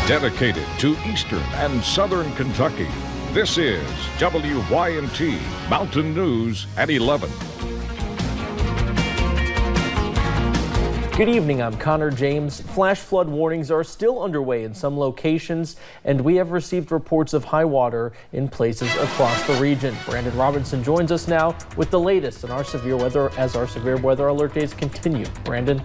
Dedicated to Eastern and Southern Kentucky, this is WYNT Mountain News at 11. Good evening, I'm Connor James. Flash flood warnings are still underway in some locations, and we have received reports of high water in places across the region. Brandon Robinson joins us now with the latest on our severe weather as our severe weather alert days continue. Brandon?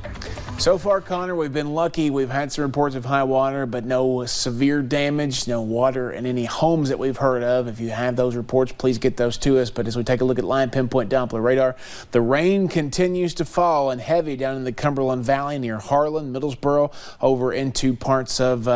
So far, Connor, we've been lucky. We've had some reports of high water, but no severe damage, no water in any homes that we've heard of. If you have those reports, please get those to us. But as we take a look at line pinpoint Doppler radar, the rain continues to fall and heavy down in the Cumberland Valley near Harlan, Middlesboro, over into parts of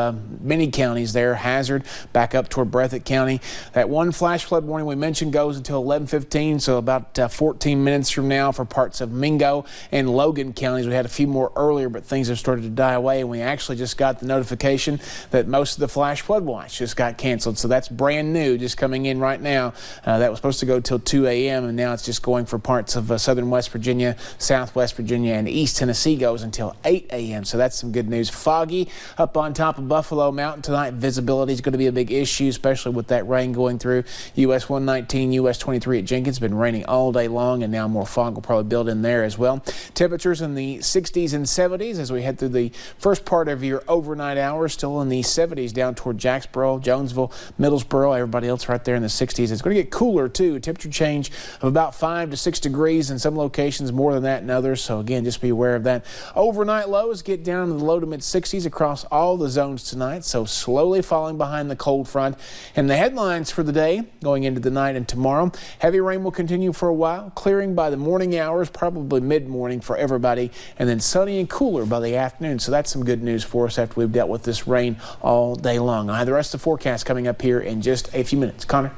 many counties there. Hazard, back up toward Breathitt County. That one flash flood warning we mentioned goes until 11:15, so about 14 minutes from now for parts of Mingo and Logan counties. We had a few more earlier, but things have started to die away, and we actually just got the notification that most of the flash flood watch just got canceled. So that's brand new, just coming in right now. That was supposed to go till 2 a.m. and now it's just going for parts of southern West Virginia, southwest Virginia, and East Tennessee goes until 8 a.m. So that's some good news. Foggy up on top of Buffalo Mountain tonight. Visibility is going to be a big issue, especially with that rain going through US 119, US 23 at Jenkins. Been raining all day long, and now more fog will probably build in there as well. Temperatures in the 60s and 70s as we head through the first part of your overnight hours. Still in the 70s down toward Jacksboro, Jonesville, Middlesboro. Everybody else right there in the 60s. It's going to get cooler too. Temperature change of about 5 to 6 degrees in some locations, more than that in others. So again, just be aware of that. Overnight lows get down to the low to mid 60s across all the zones tonight. So slowly falling behind the cold front. And the headlines for the day going into the night and tomorrow: heavy rain will continue for a while, clearing by the morning hours, probably mid-morning for everybody, and then sunny and cooler by the afternoon. So that's some good news for us after we've dealt with this rain all day long. I have the rest of the forecast coming up here in just a few minutes. Connor?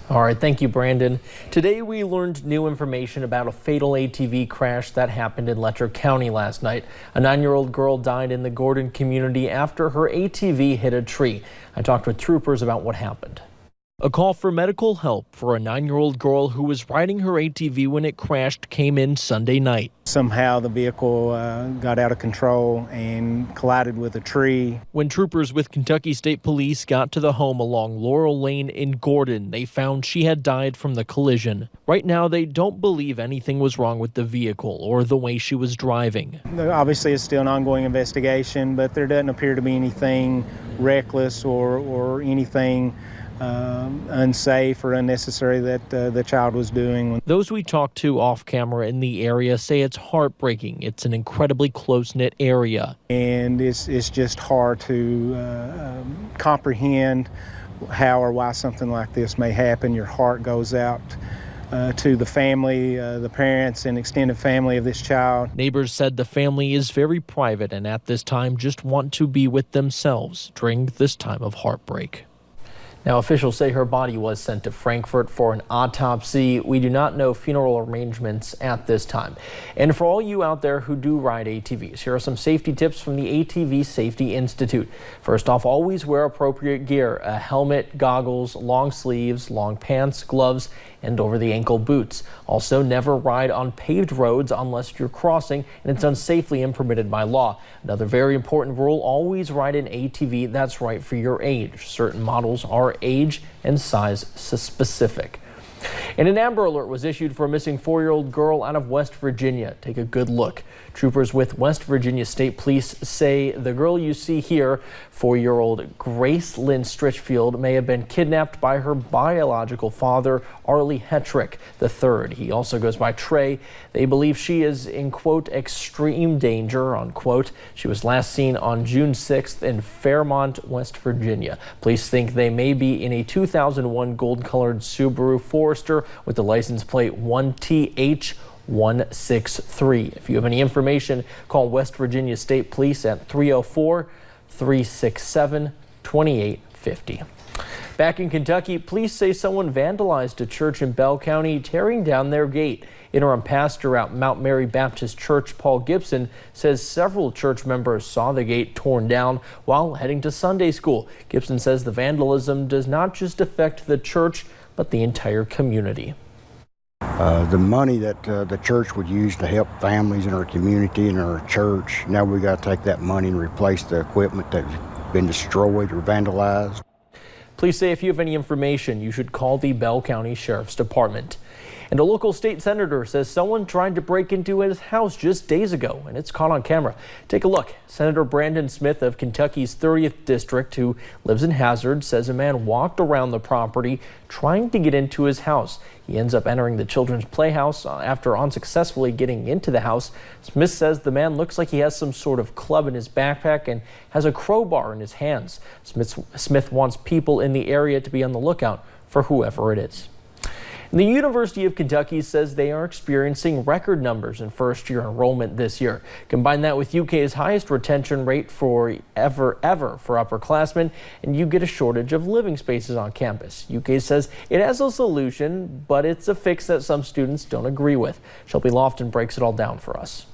All right, thank you, Brandon. Today we learned new information about a fatal ATV crash that happened in Letcher County last night. A 9-year-old girl died in the Gordon community after her ATV hit a tree. I talked with troopers about what happened. A call for medical help for a 9-year-old girl who was riding her ATV when it crashed came in Sunday night. Somehow the vehicle got out of control and collided with a tree. When troopers with Kentucky State Police got to the home along Laurel Lane in Gordon, they found she had died from the collision. Right now, they don't believe anything was wrong with the vehicle or the way she was driving. Obviously, it's still an ongoing investigation, but there doesn't appear to be anything reckless or anything unsafe or unnecessary that the child was doing. Those we talked to off camera in the area say it's heartbreaking. It's an incredibly close-knit area. And it's just hard to comprehend how or why something like this may happen. Your heart goes out to the family, the parents and extended family of this child. Neighbors said the family is very private and at this time just want to be with themselves during this time of heartbreak. Now, officials say her body was sent to Frankfurt for an autopsy. We do not know funeral arrangements at this time. And for all you out there who do ride ATVs, here are some safety tips from the ATV Safety Institute. First off, always wear appropriate gear: a helmet, goggles, long sleeves, long pants, gloves, and over-the-ankle boots. Also, never ride on paved roads unless you're crossing and it's done safely and permitted by law. Another very important rule: always ride an ATV that's right for your age. Certain models are age and size specific. And an Amber Alert was issued for a missing 4-year-old girl out of West Virginia. Take a good look. Troopers with West Virginia State Police say the girl you see here, 4-year-old Grace Lynn Stritchfield, may have been kidnapped by her biological father, Arlie Hetrick III. He also goes by Trey. They believe she is in, quote, extreme danger, unquote. She was last seen on June 6th in Fairmont, West Virginia. Police think they may be in a 2001 gold-colored Subaru Forester with the license plate 1TH163. If you have any information, call West Virginia State Police at 304-367-2850. Back in Kentucky, police say someone vandalized a church in Bell County, tearing down their gate. Interim pastor at Mount Mary Baptist Church, Paul Gibson, says several church members saw the gate torn down while heading to Sunday school. Gibson says the vandalism does not just affect the church, but the entire community. The money that the church would use to help families in our community and our church, now we got to take that money and replace the equipment that's been destroyed or vandalized. Police say if you have any information, you should call the Bell County Sheriff's Department. And a local state senator says someone tried to break into his house just days ago, and it's caught on camera. Take a look. Senator Brandon Smith of Kentucky's 30th District, who lives in Hazard, says a man walked around the property trying to get into his house. He ends up entering the children's playhouse after unsuccessfully getting into the house. Smith says the man looks like he has some sort of club in his backpack and has a crowbar in his hands. Smith wants people in the area to be on the lookout for whoever it is. And the University of Kentucky says they are experiencing record numbers in first-year enrollment this year. Combine that with UK's highest retention rate for ever for upperclassmen, and you get a shortage of living spaces on campus. UK says it has a solution, but it's a fix that some students don't agree with. Shelby Lofton breaks it all down for us.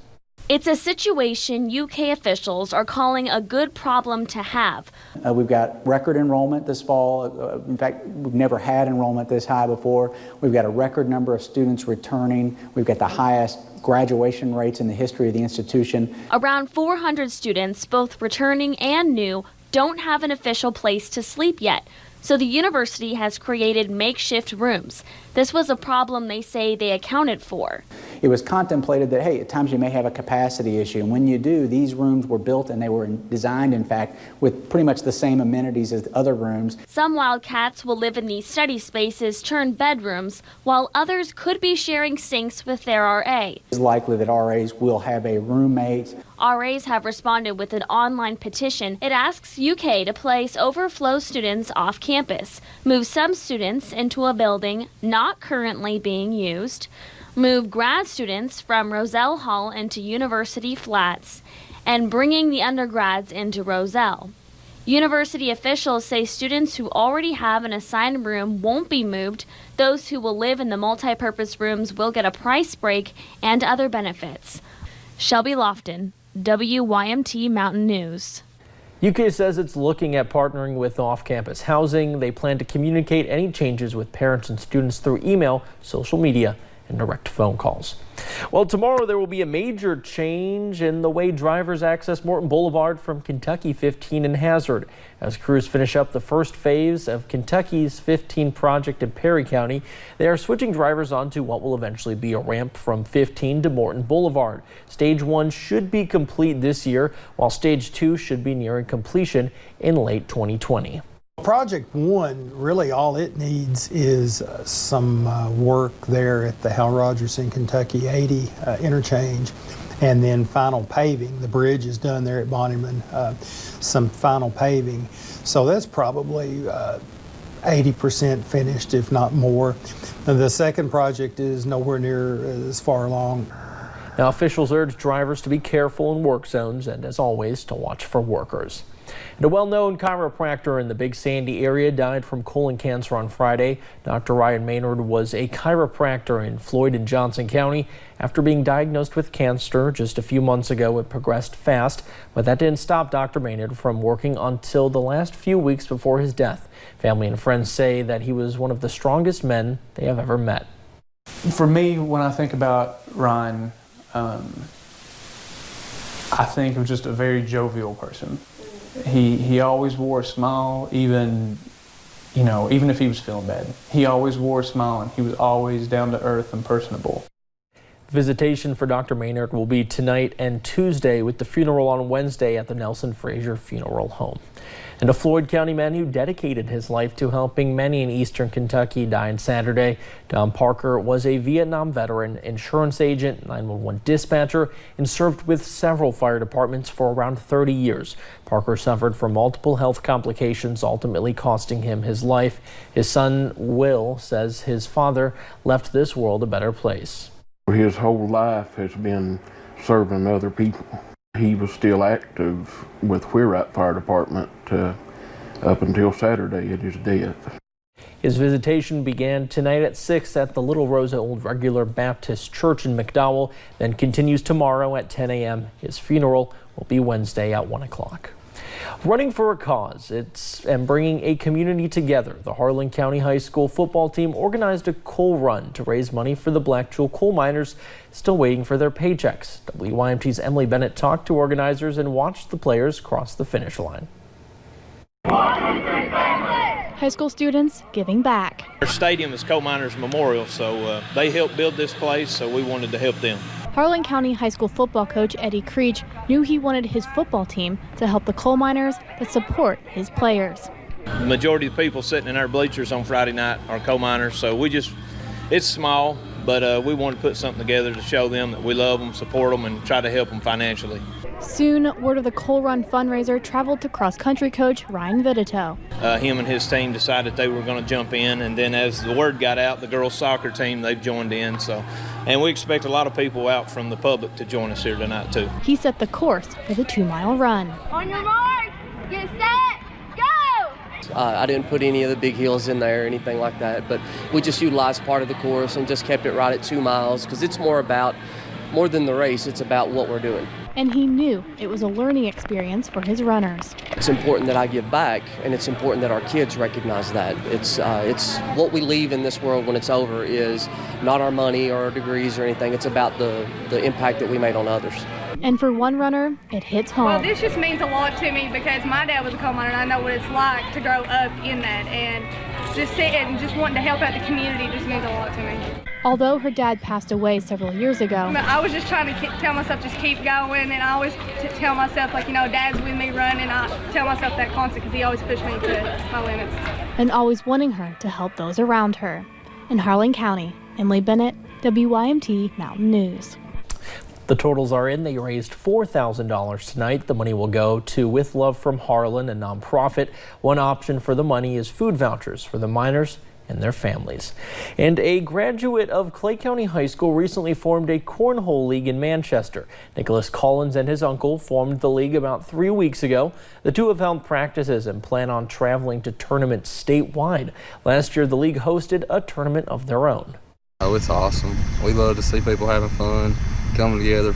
It's a situation UK officials are calling a good problem to have. We've got record enrollment this fall. In fact, we've never had enrollment this high before. We've got a record number of students returning. We've got the highest graduation rates in the history of the institution. Around 400 students, both returning and new, don't have an official place to sleep yet. So the university has created makeshift rooms. This was a problem they say they accounted for. It was contemplated that, hey, at times you may have a capacity issue. And when you do, these rooms were built and they were designed, in fact, with pretty much the same amenities as the other rooms. Some Wildcats will live in these study spaces turned bedrooms, while others could be sharing sinks with their RA. It's likely that RAs will have a roommate. RAs have responded with an online petition. It asks UK to place overflow students off campus, move some students into a building not currently being used, move grad students from Roselle Hall into University Flats, and bringing the undergrads into Roselle. University officials say students who already have an assigned room won't be moved. Those who will live in the multipurpose rooms will get a price break and other benefits. Shelby Lofton, WYMT Mountain News. UK says it's looking at partnering with off-campus housing. They plan to communicate any changes with parents and students through email, social media, and direct phone calls. Well, tomorrow there will be a major change in the way drivers access Morton Boulevard from Kentucky 15 in Hazard. As crews finish up the first phase of Kentucky's 15 project in Perry County, they are switching drivers onto what will eventually be a ramp from 15 to Morton Boulevard. Stage 1 should be complete this year, while Stage 2 should be nearing completion in late 2020. Project 1, really all it needs is some work there at the Hal Rogerson Kentucky 80 interchange, and then final paving. The bridge is done there at Bonnyman, some final paving. So that's probably 80% finished, if not more. And the second project is nowhere near as far along. Now, officials urge drivers to be careful in work zones and, as always, to watch for workers. And a well-known chiropractor in the Big Sandy area died from colon cancer on Friday. Dr. Ryan Maynard was a chiropractor in Floyd and Johnson County. After being diagnosed with cancer just a few months ago, it progressed fast, but that didn't stop Dr. Maynard from working until the last few weeks before his death. Family and friends say that he was one of the strongest men they have ever met. For me, when I think about Ryan, I think of just a very jovial person. He always wore a smile, even if he was feeling bad. He always wore a smile, and he was always down to earth and personable. Visitation for Dr. Maynard will be tonight and Tuesday, with the funeral on Wednesday at the Nelson Frazier Funeral Home. And a Floyd County man who dedicated his life to helping many in eastern Kentucky died Saturday. Don Parker was a Vietnam veteran, insurance agent, 911 dispatcher, and served with several fire departments for around 30 years. Parker suffered from multiple health complications, ultimately costing him his life. His son, Will, says his father left this world a better place. His whole life has been serving other people. He was still active with Wheelwright Fire Department up until Saturday at his death. His visitation began tonight at 6 at the Little Rosa Old Regular Baptist Church in McDowell, then continues tomorrow at 10 a.m. His funeral will be Wednesday at 1 o'clock. Running for a cause, and bringing a community together. The Harlan County High School football team organized a coal run to raise money for the Black Jewel coal miners still waiting for their paychecks. WYMT's Emily Bennett talked to organizers and watched the players cross the finish line. High school students giving back. Our stadium is Coal Miners Memorial, so they helped build this place, so we wanted to help them. Harlan County High School football coach Eddie Creech knew he wanted his football team to help the coal miners but support his players. The majority of the people sitting in our bleachers on Friday night are coal miners, so it's small, but we want to put something together to show them that we love them, support them, and try to help them financially. Soon, word of the Coal Run fundraiser traveled to cross-country coach Ryan Vitito. Him and his team decided they were going to jump in, and then as the word got out, the girls' soccer team, they've joined in. And we expect a lot of people out from the public to join us here tonight, too. He set the course for the 2-mile run. On your mark, get set, go! I didn't put any of the big hills in there or anything like that, but we just utilized part of the course and just kept it right at 2 miles because it's more than the race, it's about what we're doing. And he knew it was a learning experience for his runners. It's important that I give back, and it's important that our kids recognize that. It's what we leave in this world when it's over is not our money or our degrees or anything. It's about the impact that we made on others. And for one runner, it hits home. Well, this just means a lot to me because my dad was a coal miner, and I know what it's like to grow up in that. And just wanting to help out the community just means a lot to me. Although her dad passed away several years ago. I was just trying to tell myself just keep going, and I always tell myself, like, Dad's with me running. I tell myself that constant because he always pushed me to my limits. And always wanting her to help those around her. In Harlan County, Emily Bennett, WYMT Mountain News. The totals are in. They raised $4,000 tonight. The money will go to With Love from Harlan, a nonprofit. One option for the money is food vouchers for the miners and their families. And a graduate of Clay County High School recently formed a Cornhole League in Manchester. Nicholas Collins and his uncle formed the league about 3 weeks ago. The two have held practices and plan on traveling to tournaments statewide. Last year, the league hosted a tournament of their own. Oh, it's awesome. We love to see people having fun, coming together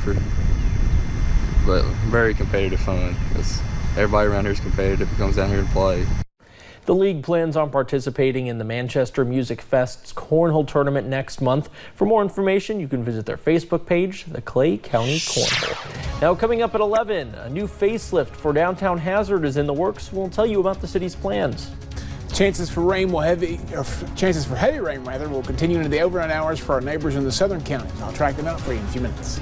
but very competitive fun. Everybody around here is competitive who comes down here to play. The league plans on participating in the Manchester Music Fest's Cornhole Tournament next month. For more information, you can visit their Facebook page, the Clay County Cornhole. Now coming up at 11, a new facelift for downtown Hazard is in the works. We'll tell you about the city's plans. Chances for heavy rain will continue into the overnight hours for our neighbors in the southern counties. I'll track them out for you in a few minutes.